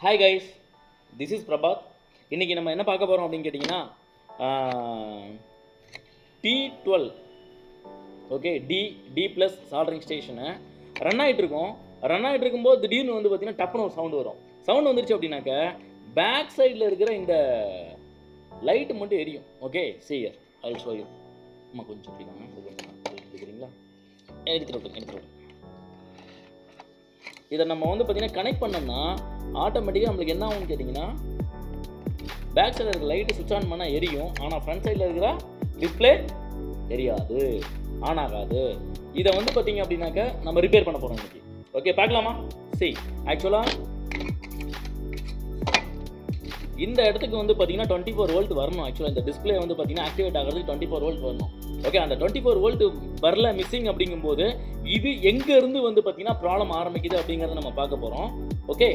Hi guys, this is Prabhat. இன்றைக்கி நம்ம என்ன பார்க்க போகிறோம் அப்படின்னு கேட்டிங்கன்னா T12 ஓகே டி ப்ளஸ் சால்ட்ரிங் ஸ்டேஷனு ரன் ஆகிட்டு இருக்கும்போது திடீர்னு வந்து பார்த்திங்கன்னா டப்புன்னு ஒரு சவுண்டு வரும். சவுண்டு வந்துருச்சு அப்படின்னாக்க பேக் சைடில் இருக்கிற இந்த லைட்டு மட்டும் எரியும். Okay shear I show you. அம்மா கொஞ்சம் எடுக்கிறீங்களா? எடுத்துட்டு இதை நம்ம வந்து பார்த்திங்கன்னா கனெக்ட் பண்ணோம்னா ஆட்டோமேட்டிக்காக நம்மளுக்கு என்ன ஆகும்னு கேட்டிங்கன்னா பேக் சைடில் இருக்கிற லைட்டு சுவிட்ச் ஆன் பண்ணால் எரியும். ஆனால் ஃப்ரண்ட் சைடில் இருக்கிற டிஸ்பிளே தெரியாது, ஆன் ஆகாது. இதை வந்து பார்த்திங்க அப்படின்னாக்க நம்ம ரிப்பேர் பண்ண போகிறோம் இன்றைக்கி. ஓகே பார்க்கலாமா? சரி, ஆக்சுவலாக இந்த இடத்துக்கு வந்து பார்த்திங்கன்னா 24 வோல்ட் வரணும். ஆக்சுவலாக இந்த டிஸ்பிளே வந்து பார்த்திங்கன்னா ஆக்டிவேட் ஆகிறதுக்கு 24 வோல்ட் வரணும். ஓகே, அந்த 24 வோல்ட் வரல, மிஸ்ஸிங் அப்படிங்கும்போது இது எங்கேருந்து வந்து பார்த்திங்கன்னா ப்ராப்ளம் ஆரம்பிக்குது அப்படிங்கிறத நம்ம பார்க்க போகிறோம். ஓகே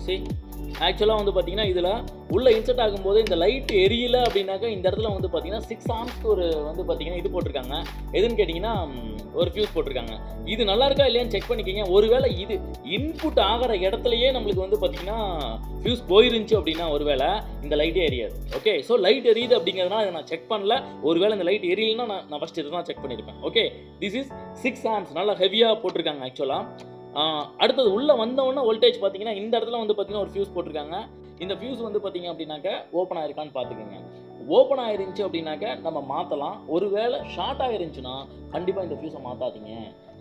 சரி, ஆக்சுவலாக வந்து பார்த்திங்கன்னா இதில் உள்ளே இன்சர்ட் ஆகும்போது இந்த லைட் எரியல அப்படின்னாக்கா இந்த இடத்துல வந்து பார்த்திங்கன்னா 6 ஆம்ஸ்க்கு ஒரு வந்து பார்த்திங்கன்னா இது போட்டிருக்காங்க. எதுன்னு கேட்டிங்கன்னா ஒரு ஃபியூஸ் போட்டிருக்காங்க. இது நல்லா இருக்கா இல்லையான்னு செக் பண்ணிக்கிங்க. ஒருவேளை இது இன்புட் ஆகிற இடத்துலையே நம்மளுக்கு வந்து பார்த்திங்கன்னா ஃபியூஸ் போயிருந்துச்சு அப்படின்னா ஒருவேளை இந்த லைட்டே எரியாது. ஓகே, ஸோ லைட் எரியுது அப்படிங்கிறதுனால இதை நான் செக் பண்ணல. ஒருவேளை இந்த லைட் எரியலைன்னா நான் ஃபஸ்ட் இதை தான் செக் பண்ணியிருப்பேன். ஓகே, திஸ் இஸ் 6 ஆம்ஸ், நல்லா ஹெவியாக போட்டிருக்காங்க. ஆக்சுவலாக அடுத்தது உள்ளே வந்தவொடனே வோல்டேஜ் பார்த்தீங்கன்னா இந்த இடத்துல வந்து பார்த்தீங்கன்னா ஒரு ஃபியூஸ் போட்டிருக்காங்க. இந்த ஃபியூஸ் வந்து பார்த்தீங்க அப்படின்னாக்க ஓப்பன் ஆயிருக்கான்னு பார்த்துக்கோங்க. ஓப்பன் ஆயிருந்துச்சு அப்படின்னாக்க நம்ம மாற்றலாம். ஒருவேளை ஷார்ட் ஆயிருந்துச்சுன்னா கண்டிப்பாக இந்த ஃபியூஸை மாற்றாதீங்க.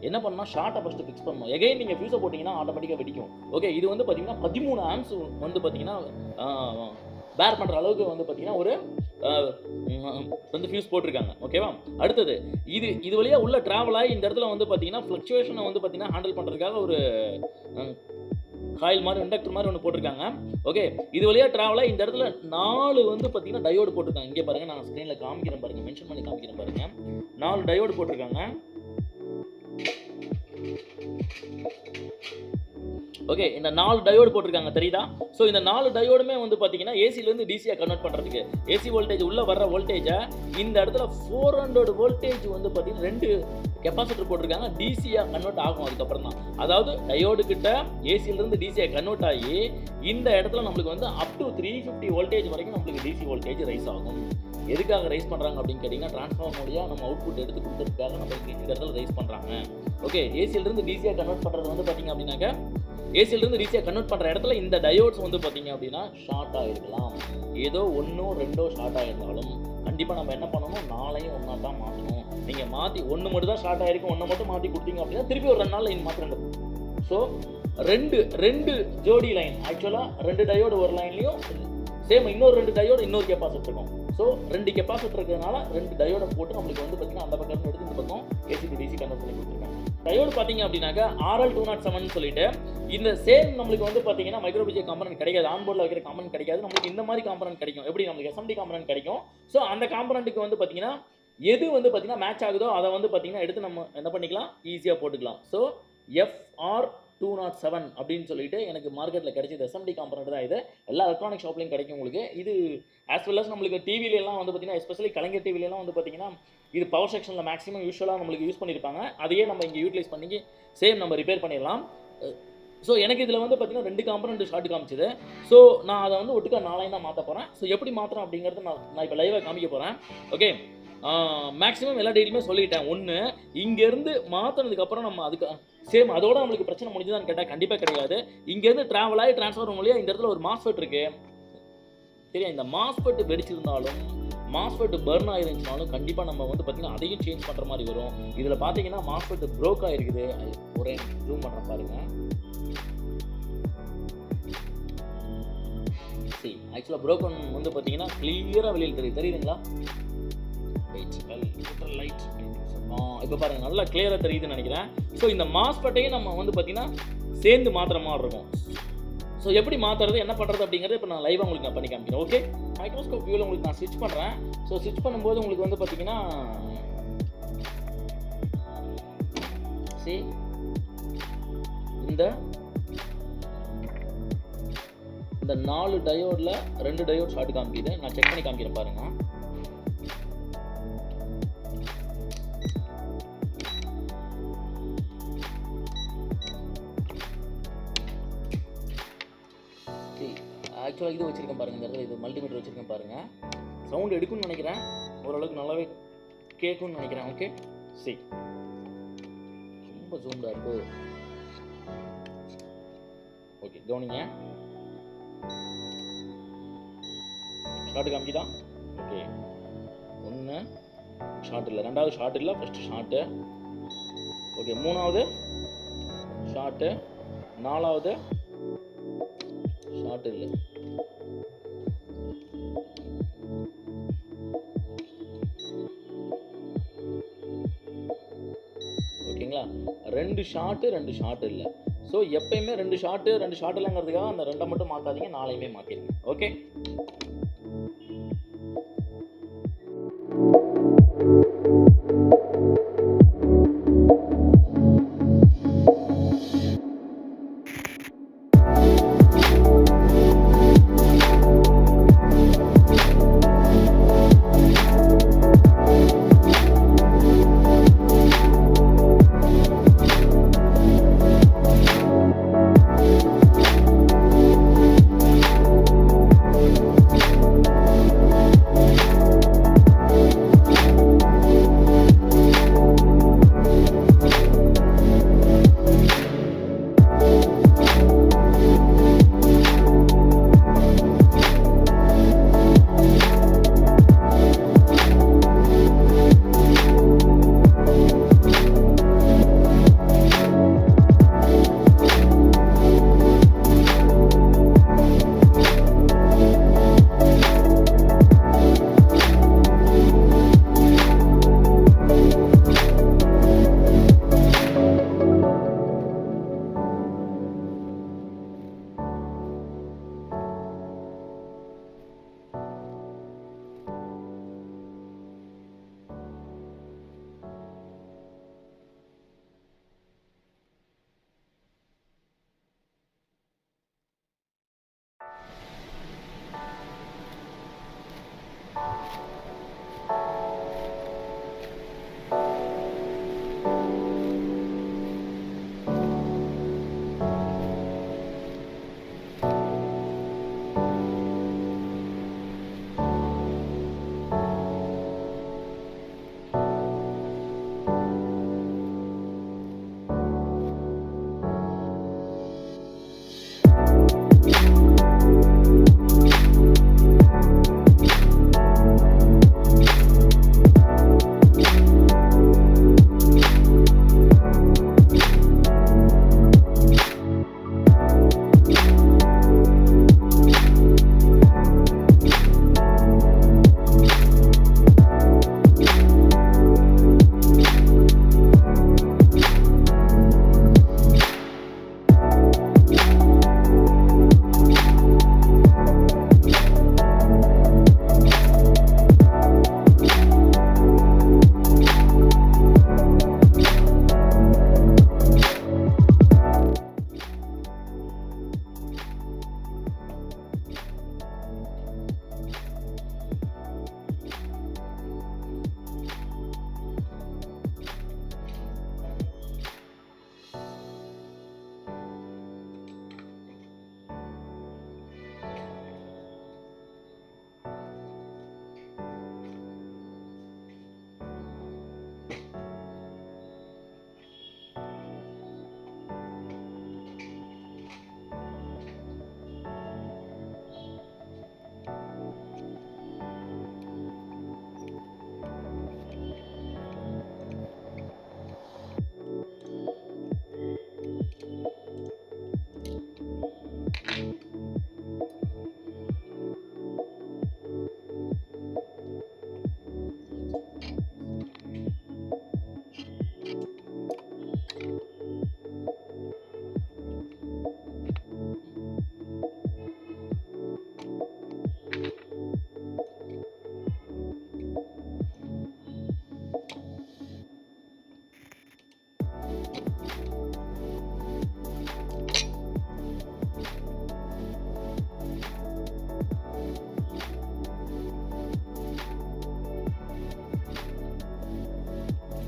என்ன பண்ணால் ஷார்ட்டை ஃபஸ்ட்டு ஃபிக்ஸ் பண்ணணும். எகைன் நீங்கள் ஃபியூஸை போட்டிங்கன்னா ஆட்டோமேட்டிக்காக வெடிக்கும். ஓகே, இது வந்து பார்த்தீங்கன்னா 13 ஆம்ஸ் வந்து பார்த்தீங்கன்னா பேர் பண்ணுற அளவுக்கு வந்து பார்த்தீங்கன்னா ஒரு வந்து ஃபியூஸ் போட்டிருக்காங்க. ஓகேவா? அடுத்தது இது வழியாக உள்ள ட்ராவல் ஆகி இந்த இடத்துல வந்து பார்த்தீங்கன்னா ஃப்ளக்சுவேஷனை வந்து பார்த்தீங்கன்னா ஹேண்டில் பண்ணுறதுக்காக ஒரு காயில் மாதிரி இண்டக்டர் மாதிரி ஒன்று போட்டிருக்காங்க. ஓகே, இது வழியாக ட்ராவல் ஆகி இந்த இடத்துல 4 வந்து பார்த்தீங்கன்னா டயோடு போட்டிருக்காங்க. இங்கே பாருங்கள், நான் ஸ்க்ரீனில் காமிக்கிறேன் பாருங்கள், மென்ஷன் பண்ணி காமிக்கிறேன் பாருங்கள். 4 டயோடு போட்டிருக்காங்க. ஓகே, இந்த 4 டயோடு போட்டிருக்காங்க, தெரியுதா? ஸோ இந்த 4 டயோடுமே வந்து பார்த்தீங்கன்னா ஏசிலேருந்து டிசியாக கன்வெர்ட் பண்ணுறதுக்கு ஏசி வோல்டேஜ் உள்ளே வர்ற வோல்டேஜை இந்த இடத்துல 400 வோல்டேஜ் வந்து பார்த்தீங்கன்னா 2 கெப்பாசிட்டர் போட்டிருக்காங்க. டிசியாக கன்வெர்ட் ஆகும் அதுக்கப்புறம் தான். அதாவது டயோடு கிட்ட ஏசியிலேருந்து டிசியாக கன்வெர்ட் ஆகி இந்த இடத்துல நம்மளுக்கு வந்து அப் டு 350 வோல்டேஜ் வரைக்கும் நம்மளுக்கு டிசி வோல்டேஜ் ரைஸ் ஆகும். எதுக்காக ரைஸ் பண்ணுறாங்க அப்படின்னு கேட்டிங்கன்னா டிரான்ஸ்ஃபார்மர் மூலியாக நம்ம அவுட்புட் எடுத்து கொடுத்துருக்காங்க நம்மளுக்கு இந்த இடத்துல ரைஸ் பண்ணுறாங்க. ஓகே, ஏசியிலேருந்து டிசியாக கன்வெர்ட் பண்ணுறது வந்து பார்த்தீங்க அப்படின்னாக்க ஏசியிலிருந்து டிசியாக கன்வெர்ட் பண்ணுற இடத்துல இந்த டயோட்ஸ் வந்து பார்த்தீங்க அப்படின்னா ஷார்ட் ஆகிருக்கலாம். ஏதோ 1 2 ஷார்ட் ஆகிருந்தாலும் கண்டிப்பாக நம்ம என்ன பண்ணணும், 4ஐயும் ஒன்றா தான் மாற்றணும். நீங்கள் மாற்றி 1 மட்டும் தான் ஷார்ட் ஆகிருக்கும், 1 மட்டும் மாற்றி கொடுத்தீங்க அப்படின்னா திருப்பி ஒரு 2 நாள் லைன் மாற்ற வேண்டும். ஸோ ரெண்டு ஜோடி லைன், ஆக்சுவலாக 2 டயோடு ஒரு லைன்லையும் சேம் இன்னொரு 2 டயோடு இன்னொரு கெப்பாசிட்டர் இருக்கும். ஸோ 2 கெப்பாசிட்டர் இருக்கிறதுனால 2 டயோடை போட்டு நம்மளுக்கு வந்து பார்த்தீங்கன்னா அந்த பக்கம் எடுத்து இந்த பக்கம் ஏசி டு டிசி கன்வெர்ட் பண்ணி கொடுத்துருக்காங்க. டயோடு பார்த்தீங்க அப்படின்னாக்கா RL207 சொல்லிட்டு இந்த சேம் நம்மளுக்கு வந்து பார்த்தீங்கன்னா மைக்ரோபிஜே காம்பனன்ட் கிடைக்காது, ஆன்போர்டில் வைக்கிற காம்பனன்ட் கிடைக்காது. நம்மளுக்கு இந்த மாதிரி காம்பனன்ட் கிடைக்கும். எப்படி நம்மளுக்கு SMD காம்பனன்ட் கிடைக்கும். ஸோ அந்த காம்பனன்ட்டுக்கு வந்து பார்த்தீங்கன்னா எது வந்து பார்த்தீங்கன்னா மேட்ச் ஆகுதோ அதை வந்து பார்த்தீங்கன்னா எடுத்து நம்ம என்ன பண்ணிக்கலாம், ஈஸியாக போட்டுக்கலாம். ஸோ FR207 அப்படின்னு சொல்லிட்டு எனக்கு மார்க்கெட்டில் கிடைச்சது SMD காம்பனன்ட் தான். இது எல்லா எலக்ட்ரானிக் ஷாப்லையும் கிடைக்கும் உங்களுக்கு. இது ஆஸ் வெல் அஸ் நம்மளுக்கு டிவிலெலாம் வந்து பார்த்தீங்கன்னா எஸ்பெஷலி கலைஞர் டிவிலெலாம் வந்து பார்த்தீங்கன்னா இது பவர் செக்ஷனில் மேக்ஸிமம் யூஸ்வலாக நம்மளுக்கு யூஸ் பண்ணியிருப்பாங்க. அதையே நம்ம இங்கே யூட்டிலைஸ் பண்ணி சேம் நம்ம ரிப்பேர் பண்ணிடலாம். ஸோ எனக்கு இதில் வந்து பார்த்தீங்கன்னா 2 காம்பனன்ட் ஷார்ட் காமிச்சிது. ஸோ நான் அதை வந்து ஒட்டுக்கா 4ஐயும் தான் மாற்ற போகிறேன். ஸோ எப்படி மாற்றுறேன் அப்படிங்கிறது நான் இப்போ லைவாக காமிக்க போகிறேன். ஓகே, மேக்ஸிமம் எல்லா டீட்டெயிலுமே சொல்லிட்டேன். ஒன்று இங்கேருந்து மாற்றினதுக்கப்புறம் நம்ம அதுக்கு சேம் அதோட நம்மளுக்கு பிரச்சனை முடிஞ்சுதான்னு கேட்டால் கண்டிப்பாக கிடையாது. இங்கேருந்து ட்ராவல் ஆகி ட்ரான்ஸ்ஃபார்மர் மூலியாக இந்த இடத்துல ஒரு மாஸ்ஃபெட் இருக்குது. சரியா? இந்த மாஸ்ஃபெட் வெடிச்சிருந்தாலும் மாஸ்ஃபெட் பர்ன் ஆகிருந்துச்சுனாலும் கண்டிப்பாக நம்ம வந்து பார்த்திங்கன்னா அதையும் சேஞ்ச் பண்ணுற மாதிரி வரும். இதில் பார்த்தீங்கன்னா மாஸ்ஃபெட் ப்ரோக் ஆகிருக்குது. ஒரே ஜூம் பண்ணுற பாருங்கள். சரி, ஆக்சுவலாக ப்ரோக்கன் வந்து பார்த்தீங்கன்னா கிளியராக வெளியில் தெரியுதுங்களா? லைட் இப்போ பாருங்கள், நல்லா கிளியராக தெரியுதுன்னு நினைக்கிறேன். ஸோ இந்த மாஸ்ஃபெட்டையும் நம்ம வந்து பார்த்திங்கன்னா சேர்ந்து மாற்றுற மாதிரி இருக்கும். ஸோ எப்படி மாற்றுறது, என்ன பண்ணுறது அப்படிங்கிறது இப்போ நான் லைவாக உங்களுக்கு நான் பண்ணி காமிக்கிறேன். ஓகே, மைக்ரோஸ்கோப் வியூவில் உங்களுக்கு நான் ஸ்விட்ச் பண்ணுறேன். ஸோ ஸ்விட்ச் பண்ணும்போது உங்களுக்கு வந்து பார்த்தீங்கன்னா இந்த 4 டயோடில் 2 டயோட் ஷார்ட் காமிக்குது. நான் செக் பண்ணி காமிக்கிறேன் பாருங்கள். ஆக்சுவலாக இது வச்சுருக்கேன் பாருங்கள், இந்த இடத்துல இது மல்டிமீட்டர் வச்சுருக்கேன் பாருங்கள். சவுண்டு எடுக்கும்னு நினைக்கிறேன், ஓரளவுக்கு நல்லாவே கேட்கும்னு நினைக்கிறேன். ஓகே சரி, ரொம்ப ஜூம்டாக இருக்கு. ஓகே கவனிங்க, ஷார்ட்டு காமிக்குதா? ஓகே, ஒன்று ஷார்ட் இல்லை, ரெண்டாவது ஷார்ட் இல்லை, ஃபஸ்ட்டு ஷார்ட்டு. ஓகே, மூணாவது ஷார்ட்டு, நாலாவது ஷார்ட் இல்லை. ஓகேங்களா, ரெண்டு ஷார்ட் இல்லை. ஸோ எப்பயுமே ரெண்டு ஷார்ட் இல்லைங்கிறதுக்காக அந்த ரெண்டை மட்டும் மாற்றாதீங்க, நாளையுமே மாற்றிடுங்க. ஓகே,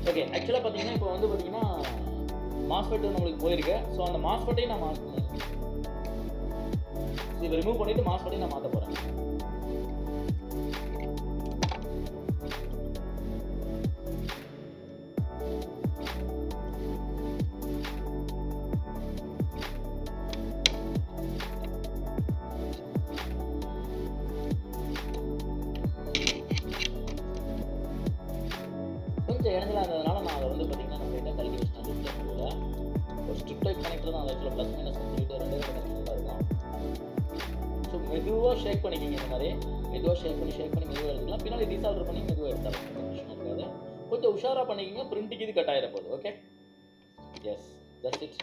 ஓகே, ஆக்சுவலாக பார்த்தீங்கன்னா இப்போ வந்து பார்த்தீங்கன்னா மாஸ்ஃபெட் நம்மளுக்கு போயிருக்கு. ஸோ அந்த மாஸ்ஃபெட்டையும் நான் இதை ரிமூவ் பண்ணிட்டு மாஸ் பண்ணி நான் மாற்ற போகிறேன். கொஞ்சம் இடைஞ்சலாக இருந்ததுனால நான் அதை வந்து பார்த்தீங்கன்னா நம்ம கிட்ட கல்வி வச்சுட்டேன். டிஸ்பிளே ஒரு ஸ்ட்ரிப் டைப் கனெக்டர் தான், அதில் ப்ளஸ் மைனஸ் சொல்லிட்டு 2 கனெக்டர் தான் இருக்கும். ஸோ மெதுவாக ஷேக் பண்ணிக்கிங்க. இந்த மாதிரி மெதுவாக ஷேக் பண்ணி மெதுவாக எடுத்துக்கலாம். பின்னாடி ரீசால்டர் பண்ணி மெதுவாக எடுத்தாலும் பிரச்சனை இருக்காது. கொஞ்சம் உஷாராக பண்ணிக்கிங்க, பிரிண்ட்டுக்கு இது கட் ஆகிட போகுது. Okay, yes, that's it.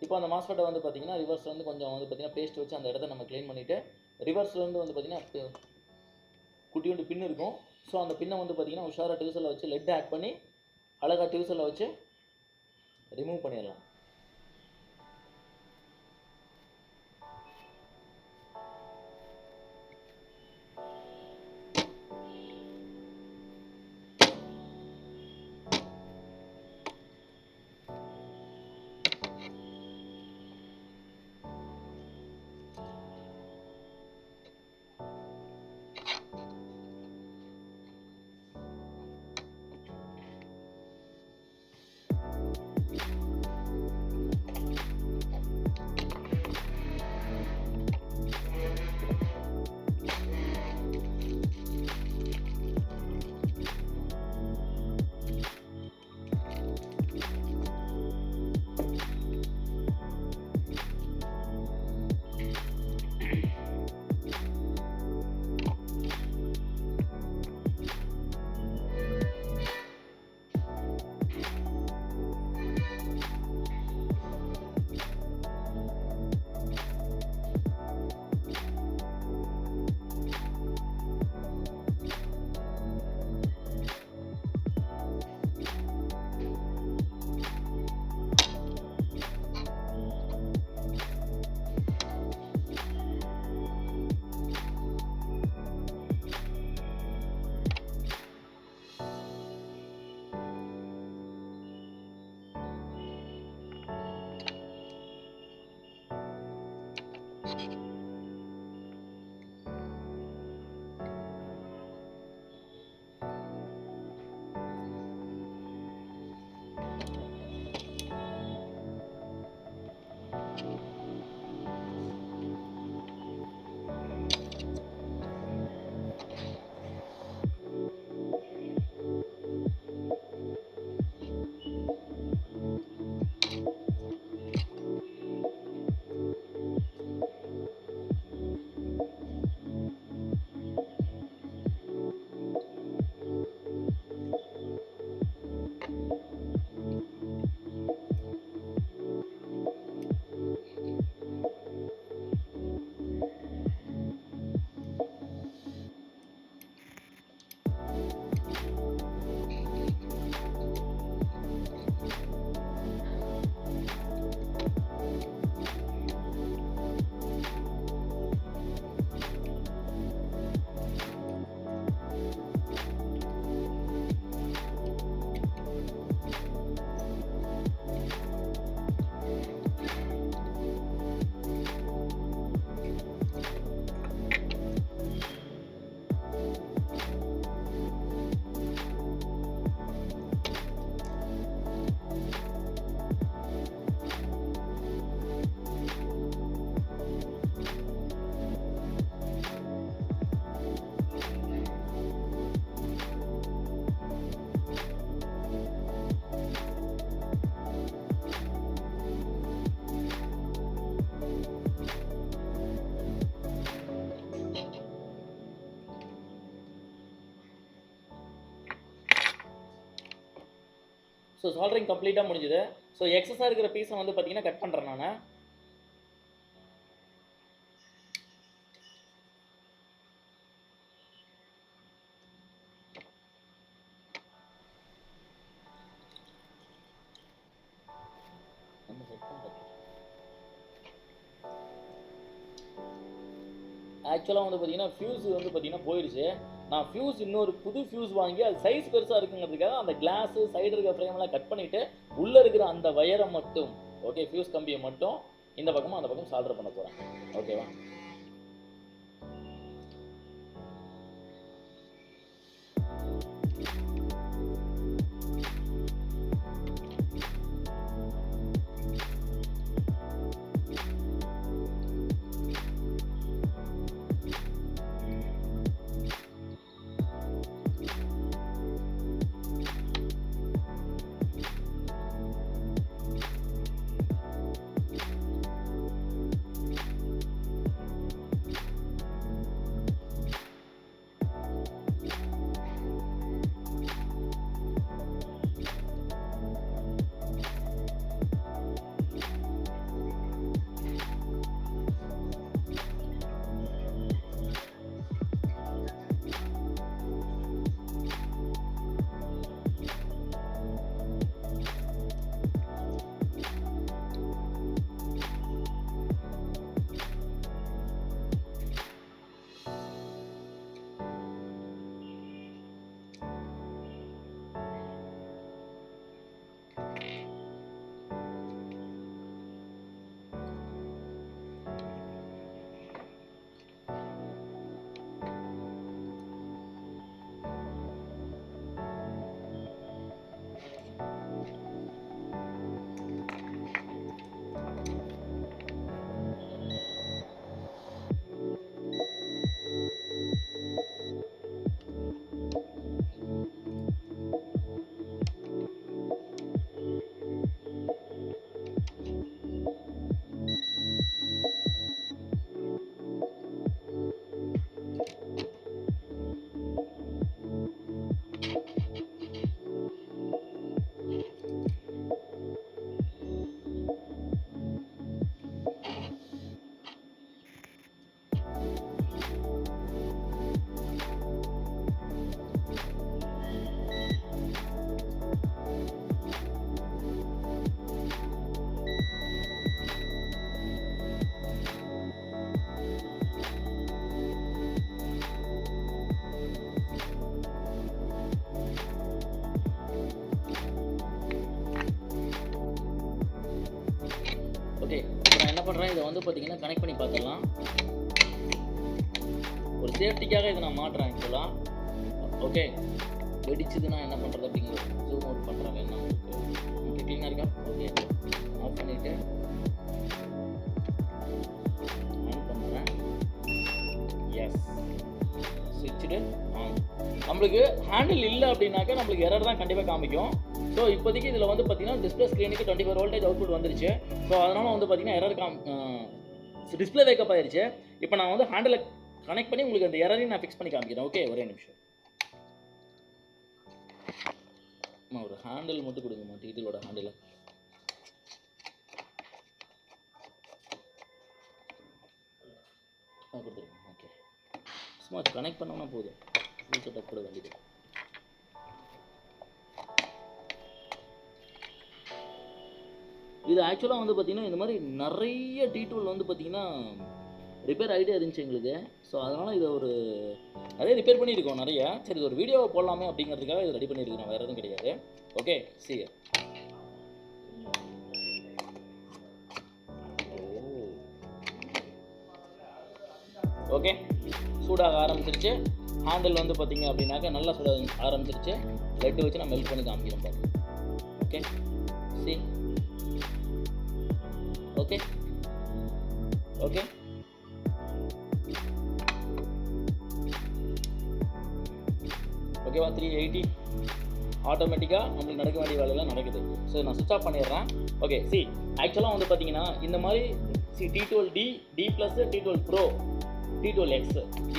இப்போ அந்த மாஸ்ஃபெட்டை வந்து பார்த்தீங்கன்னா ரிவர்ஸ் வந்து கொஞ்சம் வந்து பார்த்தீங்கன்னா பேஸ்ட் வச்சு அந்த இடத்த நம்ம க்ளீன் பண்ணிவிட்டு ரிவர்ஸில் வந்து பார்த்தீங்கன்னா குட்டியோண்டு பின் இருக்கும். ஸோ அந்த பின்னை வந்து பார்த்தீங்கன்னா உஷாராக டியூசலில் வச்சு லெட் ஆட் பண்ணி அழகாக டியூசலில் வச்சு ரிமூவ் பண்ணிடலாம். ஸோ சால்ட்ரிங் கம்ப்ளீட்டாக முடிஞ்சுது. ஸோ எக்ஸஸாக இருக்கிற பீஸை வந்து பார்த்தீங்கன்னா கட் பண்ணுறேன் நான். ஆக்சுவலாக வந்து பார்த்தீங்கன்னா ஃபியூஸ் வந்து பார்த்தீங்கன்னா போயிடுச்சு. நான் ஃபியூஸ் இன்னொரு புது ஃபியூஸ் வாங்கி அது சைஸ் பெருசாக இருக்குங்கிறதுக்காக அந்த கிளாஸு சைடு இருக்கிற ஃப்ரேம்லாம் கட் பண்ணிவிட்டு உள்ளே இருக்கிற அந்த வயரை மட்டும், ஓகே, ஃபியூஸ் கம்பியை மட்டும் இந்த பக்கமும் அந்த பக்கம் சால்டர் பண்ண போகிறேன். ஓகேவா? ஓகே, இப்போ நான் என்ன பண்ணுறேன், இதை வந்து பார்த்தீங்கன்னா கனெக்ட் பண்ணி பார்த்துடலாம். ஒரு சேஃப்டிக்காக இதை நான் மாட்டுறேன் ஆக்சுவலாக. ஓகே, வெடிச்சதுன்னா என்ன பண்ணுறது அப்படிங்கிறது ஜூம் அவுட் பண்ணுறேன். வேணா ஓகே, க்ளீனாக இருக்கா? ஓகே, ஆஃப் பண்ணிவிட்டு ஆன் பண்ணுறேன். எஸ், ஸ்விட்ச்சு ஆன். நம்மளுக்கு ஹேண்டில் இல்லை அப்படின்னாக்கா நம்மளுக்கு எரர் தான் கண்டிப்பாக காமிக்கும். ஸோ இப்போதைக்கு இதில் வந்து பார்த்தீங்கன்னா டிஸ்பிளே ஸ்க்ரீனுக்கு 24 வோல்டேஜ் அவுட்புட் வந்துருச்சு. ஸோ அதனால் வந்து பார்த்தீங்கன்னா எரர் டிஸ்பிளே வேக்கப் ஆயிடுச்சு. இப்போ நான் வந்து ஹேண்டில் கனெக்ட் பண்ணி உங்களுக்கு அந்த எரரையும் நான் ஃபிக்ஸ் பண்ணி காமிக்கிறேன். ஓகே, ஒரே நிமிஷம். ஒரு ஹேண்டில் மட்டும் கொடுங்கம்மா, டீட்டெயிலோட ஹேண்டில். கொடுத்துருங்க. ஓகே, சும்மா கனெக்ட் பண்ணோம்னா போதும், ஃபுல் செட்டப் கூட வேண்டியது. இது ஆக்சுவலாக வந்து பார்த்திங்கன்னா இந்த மாதிரி நிறைய டீட்டூல் வந்து பார்த்திங்கன்னா ரிப்பேர் ஆகிட்டே இருந்துச்சு எங்களுக்கு. ஸோ அதனால் இதை ஒரு நிறைய ரிப்பேர் பண்ணியிருக்கோம் நிறையா. சரி, இது ஒரு வீடியோவை போடலாமே அப்படிங்கிறதுக்காக இது ரெடி பண்ணியிருக்கிறோம், வேறு எதுவும் கிடையாது. ஓகே, சி ஓகே, சூடாக ஆரம்பிச்சிருச்சு. ஹேண்டில் வந்து பார்த்திங்க அப்படின்னாக்கா நல்லா சூடாக ஆரம்பிச்சிருச்சு. லெட்டு வச்சு நான் மெல்ட் பண்ணி காமிக்கிறேன் பாருங்க. ஓகே, சி ஓகே ஓகே ஓகேவா? 380 ஆட்டோமேட்டிக்காக நம்மளுக்கு நடக்க வேண்டிய வேலையெல்லாம் நடக்குது. ஸோ நான் சுவிட்ச் ஆஃப் பண்ணிடுறேன். ஓகே, சி ஆக்சுவலாக வந்து பார்த்தீங்கன்னா இந்த மாதிரி T12D, D+, T12 Pro, T12X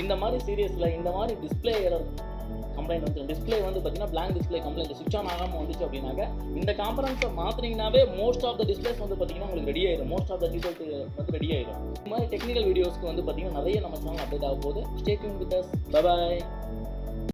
இந்த மாதிரி சீரியஸில் இந்த மாதிரி டிஸ்பிளே எரர் கம்ப்ளைண்ட் வந்து டிஸ்பிளே வந்து பார்த்தீங்கன்னா பிளாங்க் டிஸ்பிளே கம்ப்ளைண்ட் சுவிட்ச் ஆன் ஆகாமல் வந்துச்சு அப்படின்னாக்க இந்த காம்பனன்ஸை மாற்றினீங்கன்னாவே மோஸ்ட் ஆஃப் த டிஸ்பிளேஸ் வந்து பார்த்தீங்கன்னா உங்களுக்கு ரெடி ஆயிடும். மோஸ்ட் ஆஃப் த T12 வந்து ரெடி ஆயிடும். இந்த மாதிரி டெக்னிக்கல் வீடியோஸ்க்கு வந்து பார்த்தீங்கன்னா நிறைய நம்ம சேனல் அப்டேட் ஆக போகுது. Stay tune with us. Bye bye.